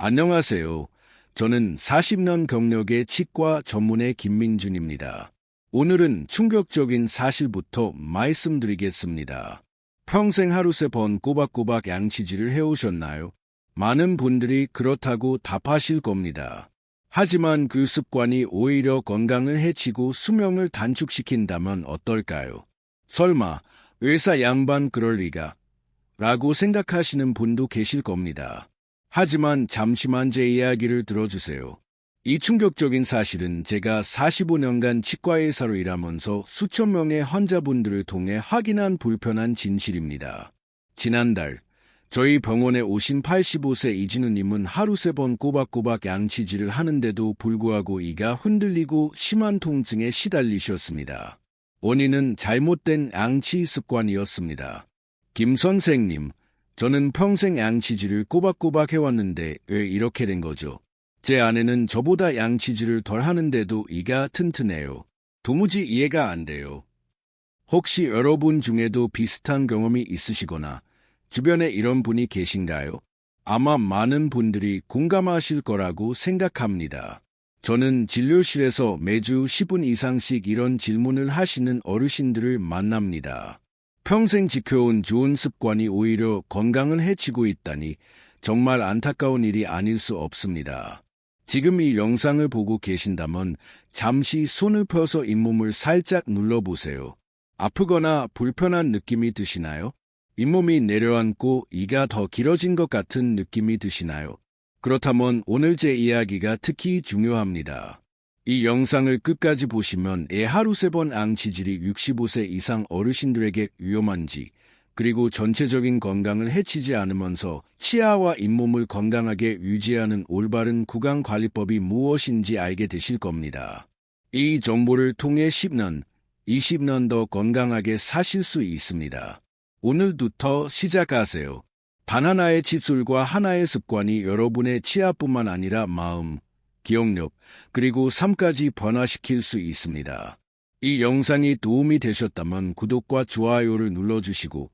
안녕하세요. 저는 40년 경력의 치과 전문의 김민준입니다. 오늘은 충격적인 사실부터 말씀드리겠습니다. 평생 하루 3번 꼬박꼬박 양치질을 해오셨나요? 많은 분들이 그렇다고 답하실 겁니다. 하지만 그 습관이 오히려 건강을 해치고 수명을 단축시킨다면 어떨까요? 설마 의사 양반 그럴 리가? 라고 생각하시는 분도 계실 겁니다. 하지만 잠시만 제 이야기를 들어주세요. 이 충격적인 사실은 제가 45년간 치과의사로 일하면서 수천 명의 환자분들을 통해 확인한 불편한 진실입니다. 지난달 저희 병원에 오신 85세 이진우님은 하루 3번 꼬박꼬박 양치질을 하는데도 불구하고 이가 흔들리고 심한 통증에 시달리셨습니다. 원인은 잘못된 양치 습관이었습니다. 김 선생님, 저는 평생 양치질을 꼬박꼬박 해왔는데 왜 이렇게 된 거죠? 제 아내는 저보다 양치질을 덜 하는데도 이가 튼튼해요. 도무지 이해가 안 돼요. 혹시 여러분 중에도 비슷한 경험이 있으시거나 주변에 이런 분이 계신가요? 아마 많은 분들이 공감하실 거라고 생각합니다. 저는 진료실에서 매주 10분 이상씩 이런 질문을 하시는 어르신들을 만납니다. 평생 지켜온 좋은 습관이 오히려 건강을 해치고 있다니 정말 안타까운 일이 아닐 수 없습니다. 지금 이 영상을 보고 계신다면 잠시 손을 펴서 잇몸을 살짝 눌러보세요. 아프거나 불편한 느낌이 드시나요? 잇몸이 내려앉고 이가 더 길어진 것 같은 느낌이 드시나요? 그렇다면 오늘 제 이야기가 특히 중요합니다. 이 영상을 끝까지 보시면 하루 3번 양치질이 65세 이상 어르신들에게 위험한지, 그리고 전체적인 건강을 해치지 않으면서 치아와 잇몸을 건강하게 유지하는 올바른 구강관리법이 무엇인지 알게 되실 겁니다. 이 정보를 통해 10년, 20년 더 건강하게 사실 수 있습니다. 오늘부터 시작하세요. 단 하나의 칫솔과 하나의 습관이 여러분의 치아뿐만 아니라 마음, 기억력, 그리고 삶까지 변화시킬 수 있습니다. 이 영상이 도움이 되셨다면 구독과 좋아요를 눌러주시고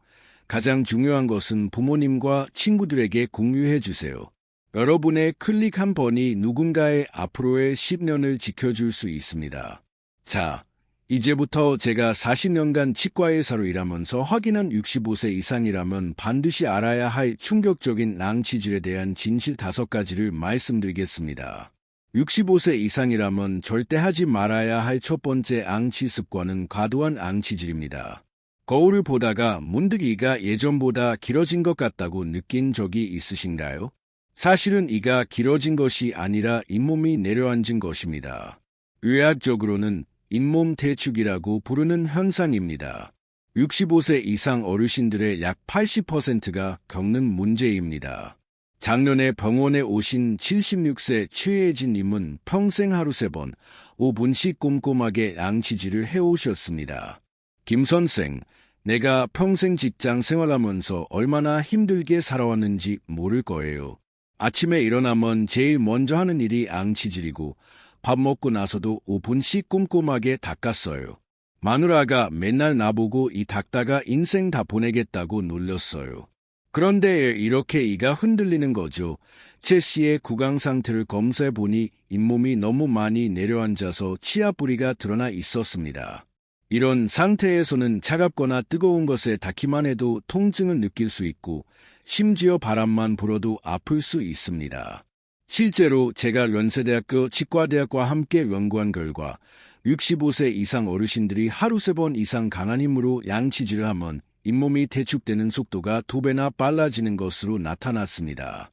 가장 중요한 것은 부모님과 친구들에게 공유해 주세요. 여러분의 클릭 한 번이 누군가의 앞으로의 10년을 지켜줄 수 있습니다. 자, 이제부터 제가 40년간 치과의사로 일하면서 확인한 65세 이상이라면 반드시 알아야 할 충격적인 양치질에 대한 진실 5가지를 말씀드리겠습니다. 65세 이상이라면 절대 하지 말아야 할 첫 번째 양치 습관은 과도한 양치질입니다. 거울을 보다가 문득 이가 예전보다 길어진 것 같다고 느낀 적이 있으신가요? 사실은 이가 길어진 것이 아니라 잇몸이 내려앉은 것입니다. 의학적으로는 잇몸 대축이라고 부르는 현상입니다. 65세 이상 어르신들의 약 80%가 겪는 문제입니다. 작년에 병원에 오신 76세 최혜진님은 평생 하루 3번, 5분씩 꼼꼼하게 양치질을 해오셨습니다. 김 선생, 내가 평생 직장 생활하면서 얼마나 힘들게 살아왔는지 모를 거예요. 아침에 일어나면 제일 먼저 하는 일이 양치질이고 밥 먹고 나서도 5분씩 꼼꼼하게 닦았어요. 마누라가 맨날 나보고 이 닦다가 인생 다 보내겠다고 놀렸어요. 그런데 이렇게 이가 흔들리는 거죠. 최 씨의 구강 상태를 검사해보니 잇몸이 너무 많이 내려앉아서 치아 뿌리가 드러나 있었습니다. 이런 상태에서는 차갑거나 뜨거운 것에 닿기만 해도 통증을 느낄 수 있고 심지어 바람만 불어도 아플 수 있습니다. 실제로 제가 연세대학교 치과대학과 함께 연구한 결과 65세 이상 어르신들이 하루 3번 이상 강한 힘으로 양치질을 하면 잇몸이 대축되는 속도가 2배나 빨라지는 것으로 나타났습니다.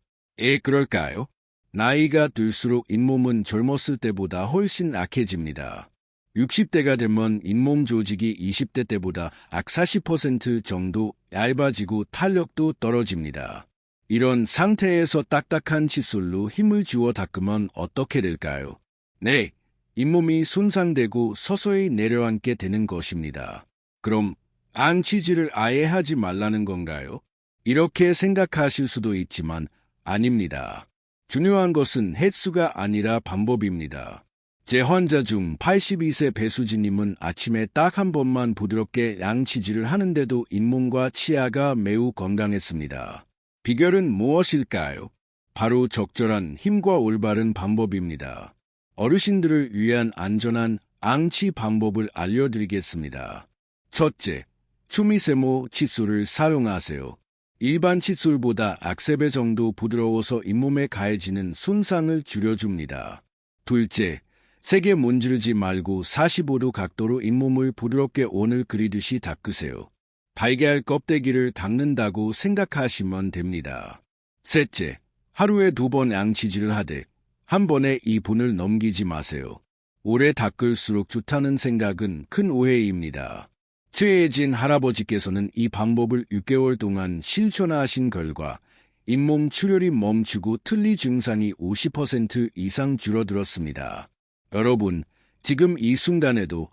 그럴까요? 나이가 들수록 잇몸은 젊었을 때보다 훨씬 약해집니다. 60대가 되면 잇몸 조직이 20대 때보다 약 40% 정도 얇아지고 탄력도 떨어집니다. 이런 상태에서 딱딱한 칫솔로 힘을 주어 닦으면 어떻게 될까요? 네, 잇몸이 손상되고 서서히 내려앉게 되는 것입니다. 그럼 양치질을 아예 하지 말라는 건가요? 이렇게 생각하실 수도 있지만 아닙니다. 중요한 것은 횟수가 아니라 방법입니다. 제 환자 중 82세 배수진님은 아침에 딱 한 번만 부드럽게 양치질을 하는데도 잇몸과 치아가 매우 건강했습니다. 비결은 무엇일까요? 바로 적절한 힘과 올바른 방법입니다. 어르신들을 위한 안전한 앙치 방법을 알려드리겠습니다. 첫째, 추미세모 칫솔을 사용하세요. 일반 칫솔보다 악세배 정도 부드러워서 잇몸에 가해지는 손상을 줄여줍니다. 둘째, 세게 문지르지 말고 45도 각도로 잇몸을 부드럽게 원을 그리듯이 닦으세요. 달걀 껍데기를 닦는다고 생각하시면 됩니다. 셋째, 하루에 2번 앙치질을 하되 한 번에 2분을 넘기지 마세요. 오래 닦을수록 좋다는 생각은 큰 오해입니다. 최혜진 할아버지께서는 이 방법을 6개월 동안 실천하신 결과 잇몸 출혈이 멈추고 틀니 증상이 50% 이상 줄어들었습니다. 여러분, 지금 이 순간에도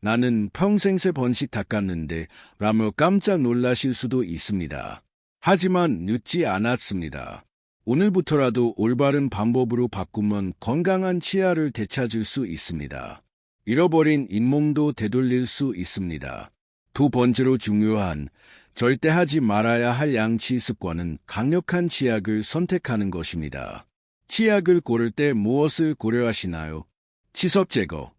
나는 평생 3번씩 닦았는데 라며 깜짝 놀라실 수도 있습니다. 하지만 늦지 않았습니다. 오늘부터라도 올바른 방법으로 바꾸면 건강한 치아를 되찾을 수 있습니다. 잃어버린 잇몸도 되돌릴 수 있습니다. 두 번째로 중요한 절대 하지 말아야 할 양치 습관은 강력한 치약을 선택하는 것입니다. 치약을 고를 때 무엇을 고려하시나요? 치석 제거,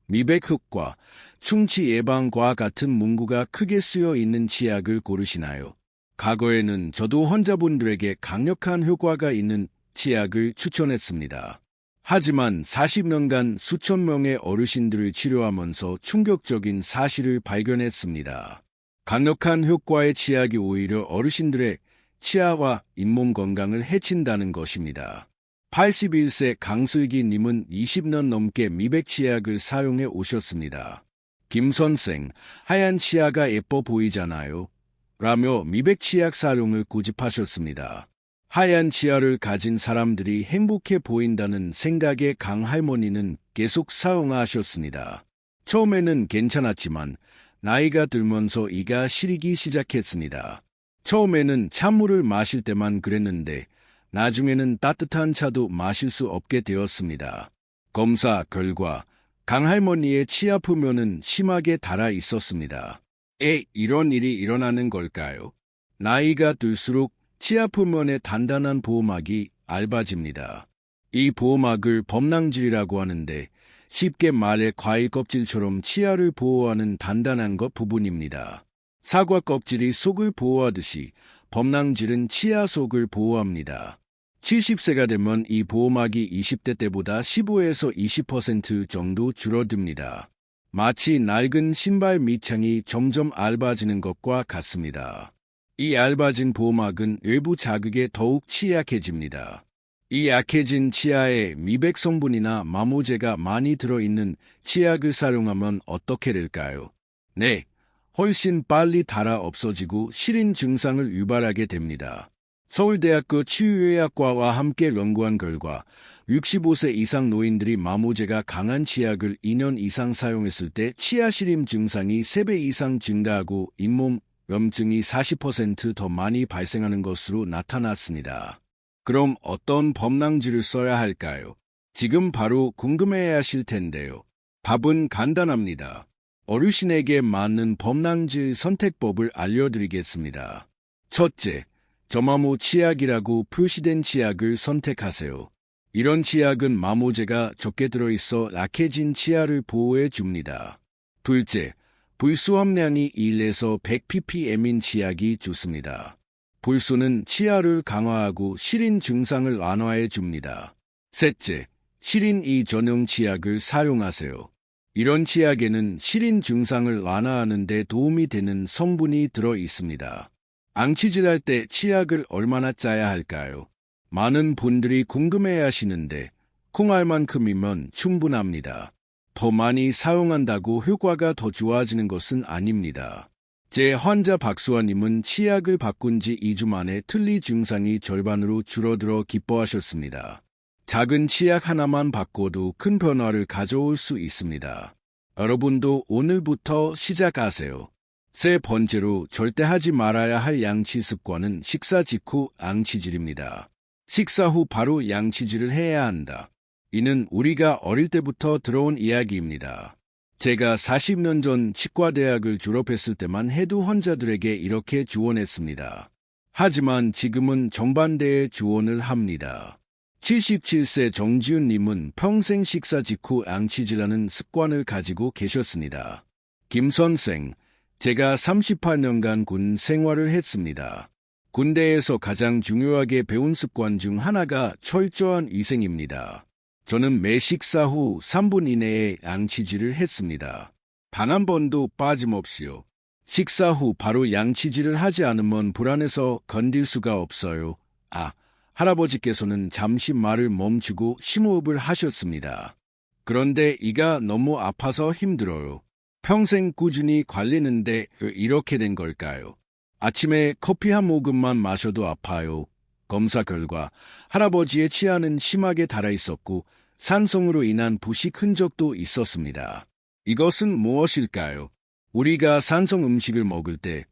미백 효과, 충치 예방과 같은 문구가 크게 쓰여 있는 치약을 고르시나요? 과거에는 저도 환자분들에게 강력한 효과가 있는 치약을 추천했습니다. 하지만 40년간 수천 명의 어르신들을 치료하면서 충격적인 사실을 발견했습니다. 강력한 효과의 치약이 오히려 어르신들의 치아와 잇몸 건강을 해친다는 것입니다. 81세 강슬기님은 20년 넘게 미백 치약을 사용해 오셨습니다. 김 선생, 하얀 치아가 예뻐 보이잖아요. 라며 미백 치약 사용을 고집하셨습니다. 하얀 치아를 가진 사람들이 행복해 보인다는 생각에 강할머니는 계속 사용하셨습니다. 처음에는 괜찮았지만 나이가 들면서 이가 시리기 시작했습니다. 처음에는 찬물을 마실 때만 그랬는데 나중에는 따뜻한 차도 마실 수 없게 되었습니다. 검사 결과 강할머니의 치아 표면은 심하게 닳아 있었습니다. 이런 일이 일어나는 걸까요? 나이가 들수록 치아 표면의 단단한 보호막이 얇아집니다. 이 보호막을 범낭질이라고 하는데 쉽게 말해 과일 껍질처럼 치아를 보호하는 단단한 것 부분입니다. 사과 껍질이 속을 보호하듯이 범낭질은 치아 속을 보호합니다. 70세가 되면 이 보호막이 20대 때보다 15에서 20% 정도 줄어듭니다. 마치 낡은 신발 밑창이 점점 얇아지는 것과 같습니다. 이 얇아진 보호막은 외부 자극에 더욱 취약해집니다. 이 약해진 치아에 미백 성분이나 마모제가 많이 들어있는 치약을 사용하면 어떻게 될까요? 훨씬 빨리 닳아 없어지고 시린 증상을 유발하게 됩니다. 서울대학교 치유의학과와 함께 연구한 결과 65세 이상 노인들이 마모제가 강한 치약을 2년 이상 사용했을 때 치아 시림 증상이 3배 이상 증가하고 잇몸 염증이 40% 더 많이 발생하는 것으로 나타났습니다. 그럼 어떤 범낭질을 써야 할까요? 지금 바로 궁금해야 하실 텐데요. 답은 간단합니다. 어르신에게 맞는 범낭질 선택법을 알려드리겠습니다. 첫째, 저마모 치약이라고 표시된 치약을 선택하세요. 이런 치약은 마모제가 적게 들어있어 약해진 치아를 보호해 줍니다. 둘째, 불소 함량이 1에서 100ppm인 치약이 좋습니다. 불소는 치아를 강화하고 시린 증상을 완화해 줍니다. 셋째, 시린 2 전용 치약을 사용하세요. 이런 치약에는 시린 증상을 완화하는 데 도움이 되는 성분이 들어 있습니다. 앙치질할 때 치약을 얼마나 짜야 할까요? 많은 분들이 궁금해 하시는데 콩알만큼이면 충분합니다. 더 많이 사용한다고 효과가 더 좋아지는 것은 아닙니다. 제 환자 박수아님은 치약을 바꾼 지 2주 만에 틀니 증상이 절반으로 줄어들어 기뻐하셨습니다. 작은 치약 하나만 바꿔도 큰 변화를 가져올 수 있습니다. 여러분도 오늘부터 시작하세요. 세 번째로 절대 하지 말아야 할 양치 습관은 식사 직후 앙치질입니다. 식사 후 바로 양치질을 해야 한다. 이는 우리가 어릴 때부터 들어온 이야기입니다. 제가 40년 전 치과대학을 졸업했을 때만 해도 환자들에게 이렇게 조언했습니다. 하지만 지금은 정반대의 조언을 합니다. 77세 정지훈님은 평생 식사 직후 양치질하는 습관을 가지고 계셨습니다. 김 선생, 제가 38년간 군 생활을 했습니다. 군대에서 가장 중요하게 배운 습관 중 하나가 철저한 위생입니다. 저는 매 식사 후 3분 이내에 양치질을 했습니다. 단 한 번도 빠짐없이요. 식사 후 바로 양치질을 하지 않으면 불안해서 건들 수가 없어요. 할아버지께서는 잠시 말을 멈추고 심호흡을 하셨습니다. 그런데 이가 너무 아파서 힘들어요. 평생 꾸준히 관리했는데 왜 이렇게 된 걸까요? 아침에 커피 한 모금만 마셔도 아파요. 검사 결과 할아버지의 치아는 심하게 닳아 있었고 산성으로 인한 부식 흔적도 있었습니다. 이것은 무엇일까요? 우리가 산성 음식을 먹을 때,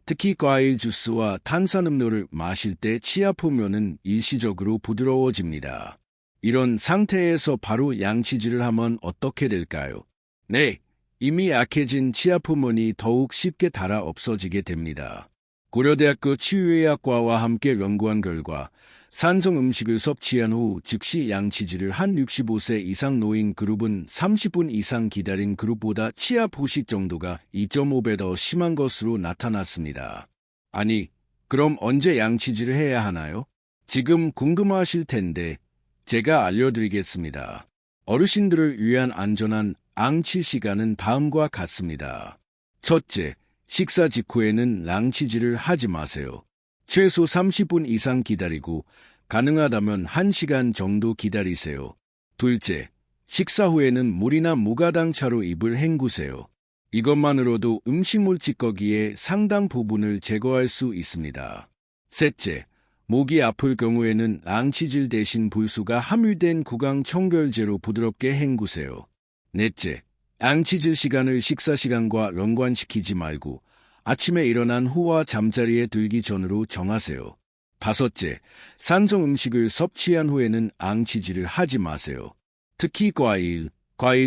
특히 과일 주스와 탄산음료를 마실 때 치아 표면은 일시적으로 부드러워집니다. 이런 상태에서 바로 양치질을 하면 어떻게 될까요? 네, 이미 약해진 치아 표면이 더욱 쉽게 닳아 없어지게 됩니다. 고려대학교 치유의학과와 함께 연구한 결과 산성 음식을 섭취한 후 즉시 양치질을 한 65세 이상 노인 그룹은 30분 이상 기다린 그룹보다 치아 부식 정도가 2.5배 더 심한 것으로 나타났습니다. 아니, 그럼 언제 양치질을 해야 하나요? 지금 궁금하실 텐데 제가 알려드리겠습니다. 어르신들을 위한 안전한 양치 시간은 다음과 같습니다. 첫째, 식사 직후에는 양치질을 하지 마세요. 최소 30분 이상 기다리고 가능하다면 1시간 정도 기다리세요. 둘째, 식사 후에는 물이나 무가당차로 입을 헹구세요. 이것만으로도 음식물 찌꺼기의 상당 부분을 제거할 수 있습니다. 셋째, 목이 아플 경우에는 양치질 대신 불수가 함유된 구강 청결제로 부드럽게 헹구세요. 넷째, 양치질 시간을 식사 시간과 연관시키지 말고 아침에 일어난 후와 잠자리에 들기 전으로 정하세요. 다섯째, 산성 음식을 섭취한 후에는 양치질을 하지 마세요. 특히 과일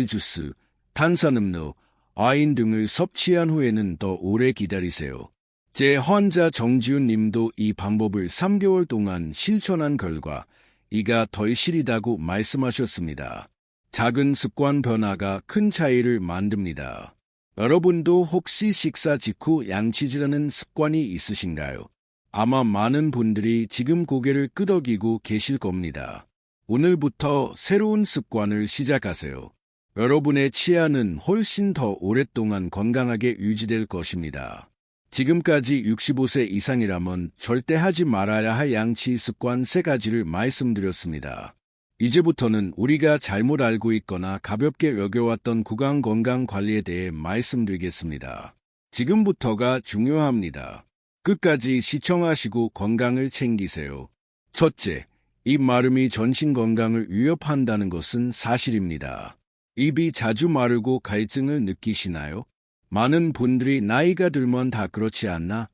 주스, 탄산음료, 와인 등을 섭취한 후에는 더 오래 기다리세요. 제 환자 정지훈 님도 이 방법을 3개월 동안 실천한 결과 이가 덜 시리다고 말씀하셨습니다. 작은 습관 변화가 큰 차이를 만듭니다. 여러분도 혹시 식사 직후 양치질하는 습관이 있으신가요? 아마 많은 분들이 지금 고개를 끄덕이고 계실 겁니다. 오늘부터 새로운 습관을 시작하세요. 여러분의 치아는 훨씬 더 오랫동안 건강하게 유지될 것입니다. 지금까지 65세 이상이라면 절대 하지 말아야 할 양치 습관 3가지를 말씀드렸습니다. 이제부터는 우리가 잘못 알고 있거나 가볍게 여겨왔던 구강 건강 관리에 대해 말씀드리겠습니다. 지금부터가 중요합니다. 끝까지 시청하시고 건강을 챙기세요. 첫째, 입 마름이 전신 건강을 위협한다는 것은 사실입니다. 입이 자주 마르고 갈증을 느끼시나요? 많은 분들이 나이가 들면 다 그렇지 않나?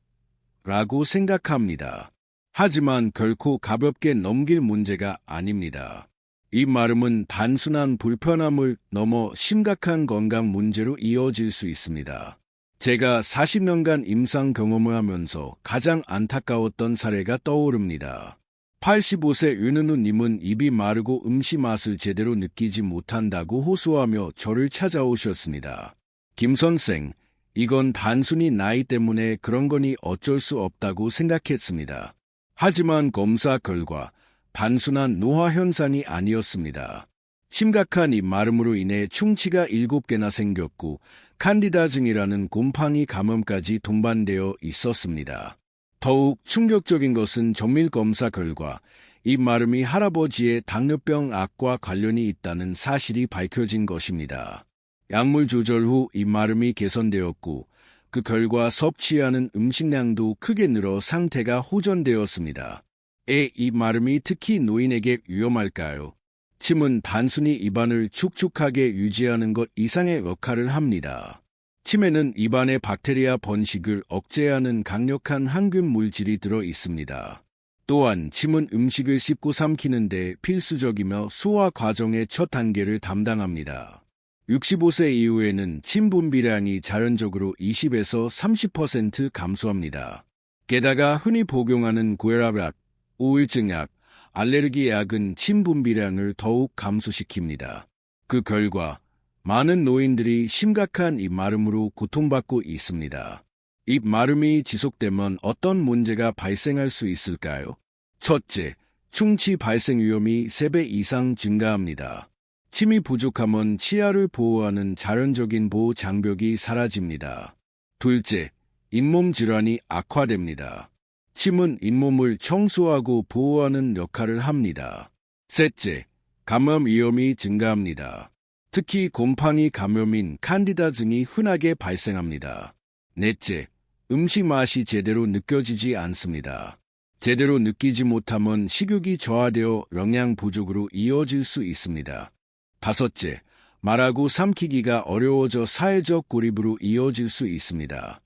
라고 생각합니다. 하지만 결코 가볍게 넘길 문제가 아닙니다. 이 마름은 단순한 불편함을 넘어 심각한 건강 문제로 이어질 수 있습니다. 제가 40년간 임상 경험을 하면서 가장 안타까웠던 사례가 떠오릅니다. 85세 윤은우님은 입이 마르고 음식 맛을 제대로 느끼지 못한다고 호소하며 저를 찾아오셨습니다. 김 선생, 이건 단순히 나이 때문에 그런 거니 어쩔 수 없다고 생각했습니다. 하지만 검사 결과 단순한 노화 현상이 아니었습니다. 심각한 입 마름으로 인해 충치가 7개나 생겼고 칸디다증이라는 곰팡이 감염까지 동반되어 있었습니다. 더욱 충격적인 것은 정밀 검사 결과 입 마름이 할아버지의 당뇨병 악과 관련이 있다는 사실이 밝혀진 것입니다. 약물 조절 후 입 마름이 개선되었고 그 결과 섭취하는 음식량도 크게 늘어 상태가 호전되었습니다. 입 마름이 특히 노인에게 위험할까요? 침은 단순히 입안을 축축하게 유지하는 것 이상의 역할을 합니다. 침에는 입안의 박테리아 번식을 억제하는 강력한 항균 물질이 들어 있습니다. 또한 침은 음식을 씹고 삼키는 데 필수적이며 소화 과정의 첫 단계를 담당합니다. 65세 이후에는 침 분비량이 자연적으로 20에서 30% 감소합니다. 게다가 흔히 복용하는 고혈압약, 우울증약, 알레르기 약은 침 분비량을 더욱 감소시킵니다. 그 결과 많은 노인들이 심각한 입마름으로 고통받고 있습니다. 입마름이 지속되면 어떤 문제가 발생할 수 있을까요? 첫째, 충치 발생 위험이 3배 이상 증가합니다. 침이 부족하면 치아를 보호하는 자연적인 보호 장벽이 사라집니다. 둘째, 잇몸 질환이 악화됩니다. 침은 잇몸을 청소하고 보호하는 역할을 합니다. 셋째, 감염 위험이 증가합니다. 특히 곰팡이 감염인 칸디다증이 흔하게 발생합니다. 넷째, 음식 맛이 제대로 느껴지지 않습니다. 제대로 느끼지 못하면 식욕이 저하되어 영양 부족으로 이어질 수 있습니다. 다섯째, 말하고 삼키기가 어려워져 사회적 고립으로 이어질 수 있습니다.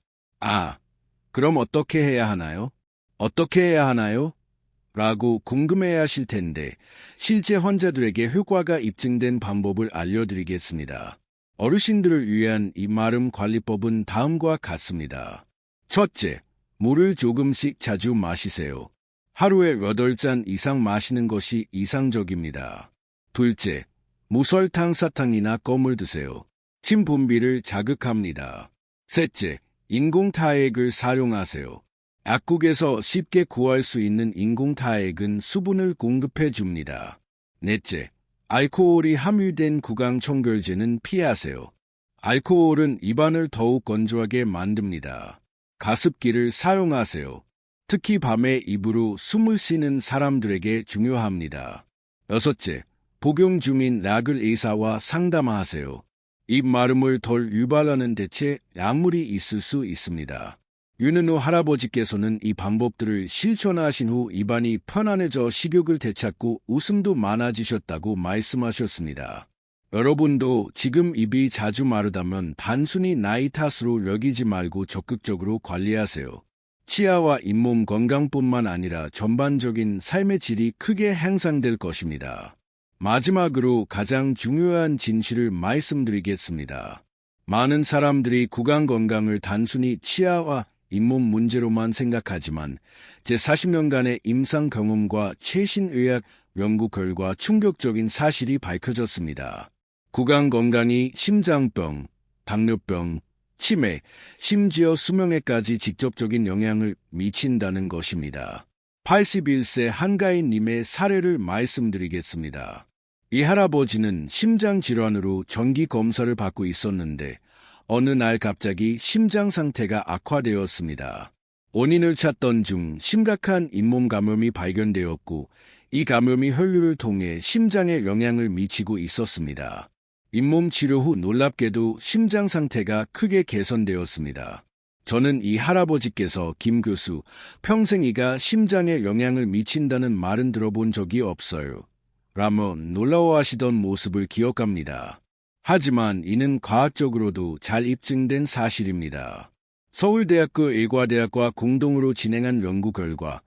그럼 어떻게 해야 하나요? 어떻게 해야 하나요? 라고 궁금해 하실 텐데 실제 환자들에게 효과가 입증된 방법을 알려드리겠습니다. 어르신들을 위한 입마름 관리법은 다음과 같습니다. 첫째, 물을 조금씩 자주 마시세요. 하루에 8잔 이상 마시는 것이 이상적입니다. 둘째, 무설탕 사탕이나 껌을 드세요. 침 분비를 자극합니다. 셋째, 인공타액을 사용하세요. 약국에서 쉽게 구할 수 있는 인공타액은 수분을 공급해 줍니다. 넷째, 알코올이 함유된 구강청결제는 피하세요. 알코올은 입안을 더욱 건조하게 만듭니다. 가습기를 사용하세요. 특히 밤에 입으로 숨을 쉬는 사람들에게 중요합니다. 여섯째, 복용 중인 약을 의사와 상담하세요. 입 마름을 덜 유발하는 대체 약물이 있을 수 있습니다. 윤은호 할아버지께서는 이 방법들을 실천하신 후 입안이 편안해져 식욕을 되찾고 웃음도 많아지셨다고 말씀하셨습니다. 여러분도 지금 입이 자주 마르다면 단순히 나이 탓으로 여기지 말고 적극적으로 관리하세요. 치아와 잇몸 건강뿐만 아니라 전반적인 삶의 질이 크게 향상될 것입니다. 마지막으로 가장 중요한 진실을 말씀드리겠습니다. 많은 사람들이 구강 건강을 단순히 치아와 잇몸 문제로만 생각하지만 제40년간의 임상 경험과 최신 의학 연구 결과 충격적인 사실이 밝혀졌습니다. 구강 건강이 심장병, 당뇨병, 치매, 심지어 수명에까지 직접적인 영향을 미친다는 것입니다. 81세 한가인님의 사례를 말씀드리겠습니다. 이 할아버지는 심장질환으로 정기 검사를 받고 있었는데 어느 날 갑자기 심장 상태가 악화되었습니다. 원인을 찾던 중 심각한 잇몸 감염이 발견되었고 이 감염이 혈류를 통해 심장에 영향을 미치고 있었습니다. 잇몸 치료 후 놀랍게도 심장 상태가 크게 개선되었습니다. 저는 이 할아버지께서 김 교수, 평생 이가 심장에 영향을 미친다는 말은 들어본 적이 없어요. 라며 놀라워하시던 모습을 기억합니다. 하지만 이는 과학적으로도 잘 입증된 사실입니다. 서울대학교 의과대학과 공동으로 진행한 연구 결과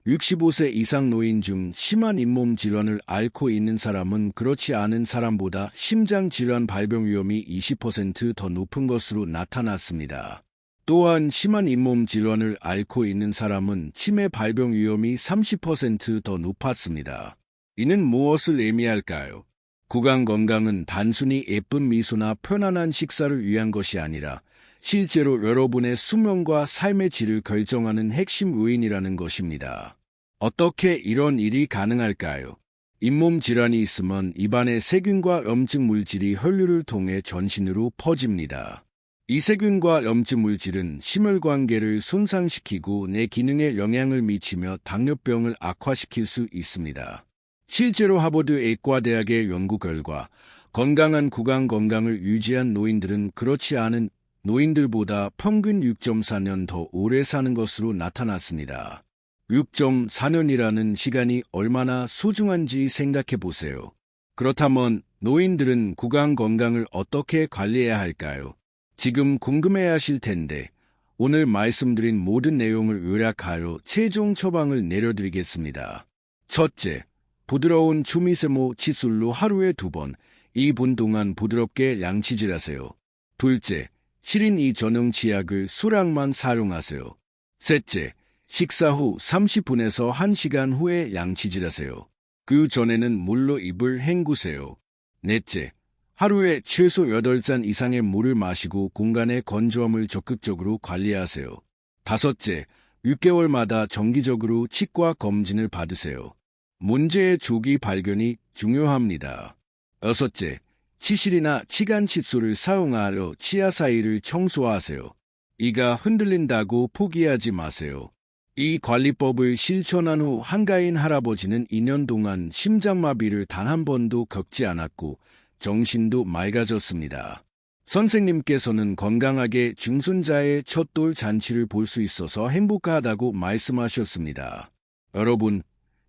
65세 이상 노인 중 심한 잇몸 질환을 앓고 있는 사람은 그렇지 않은 사람보다 심장질환 발병 위험이 20% 더 높은 것으로 나타났습니다. 또한 심한 잇몸 질환을 앓고 있는 사람은 치매 발병 위험이 30% 더 높았습니다. 이는 무엇을 의미할까요? 구강 건강은 단순히 예쁜 미소나 편안한 식사를 위한 것이 아니라 실제로 여러분의 수명과 삶의 질을 결정하는 핵심 요인이라는 것입니다. 어떻게 이런 일이 가능할까요? 잇몸 질환이 있으면 입안의 세균과 염증 물질이 혈류를 통해 전신으로 퍼집니다. 이 세균과 염증 물질은 심혈관계를 손상시키고 내 기능에 영향을 미치며 당뇨병을 악화시킬 수 있습니다. 실제로 하버드 의과대학의 연구 결과 건강한 구강 건강을 유지한 노인들은 그렇지 않은 노인들보다 평균 6.4년 더 오래 사는 것으로 나타났습니다. 6.4년이라는 시간이 얼마나 소중한지 생각해 보세요. 그렇다면 노인들은 구강 건강을 어떻게 관리해야 할까요? 지금 궁금해하실 텐데 오늘 말씀드린 모든 내용을 요약하여 최종 처방을 내려드리겠습니다. 첫째, 부드러운 추미세모 칫솔로 하루에 2번, 2분 동안 부드럽게 양치질하세요. 둘째, 시린 이 전용 치약을 수량만 사용하세요. 셋째, 식사 후 30분에서 1시간 후에 양치질하세요. 그 전에는 물로 입을 헹구세요. 넷째, 하루에 최소 8잔 이상의 물을 마시고 공간의 건조함을 적극적으로 관리하세요. 다섯째, 6개월마다 정기적으로 치과 검진을 받으세요. 문제의 조기 발견이 중요합니다. 여섯째, 치실이나 치간 칫솔을 사용하여 치아 사이를 청소하세요. 이가 흔들린다고 포기하지 마세요. 이 관리법을 실천한 후 한가인 할아버지는 2년 동안 심장마비를 단 한 번도 겪지 않았고 정신도 맑아졌습니다. 선생님께서는 건강하게 증손자의 첫돌 잔치를 볼 수 있어서 행복하다고 말씀하셨습니다. 여러분,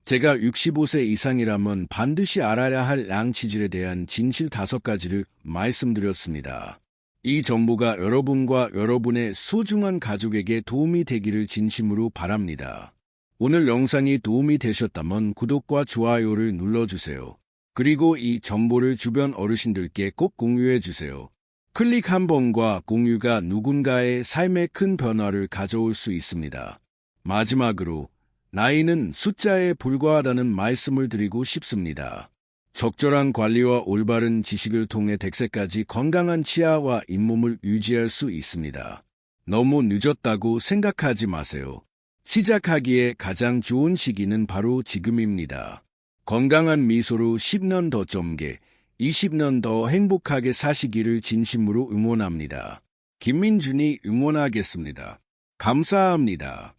제가 65세 이상이라면 반드시 알아야 할 양치질에 대한 진실 5가지를 말씀드렸습니다. 이 정보가 여러분과 여러분의 소중한 가족에게 도움이 되기를 진심으로 바랍니다. 오늘 영상이 도움이 되셨다면 구독과 좋아요를 눌러주세요. 그리고 이 정보를 주변 어르신들께 꼭 공유해주세요. 클릭 한 번과 공유가 누군가의 삶에 큰 변화를 가져올 수 있습니다. 마지막으로 나이는 숫자에 불과하다는 말씀을 드리고 싶습니다. 적절한 관리와 올바른 지식을 통해 100세까지 건강한 치아와 잇몸을 유지할 수 있습니다. 너무 늦었다고 생각하지 마세요. 시작하기에 가장 좋은 시기는 바로 지금입니다. 건강한 미소로 10년 더 젊게, 20년 더 행복하게 사시기를 진심으로 응원합니다. 김민준이 응원하겠습니다. 감사합니다.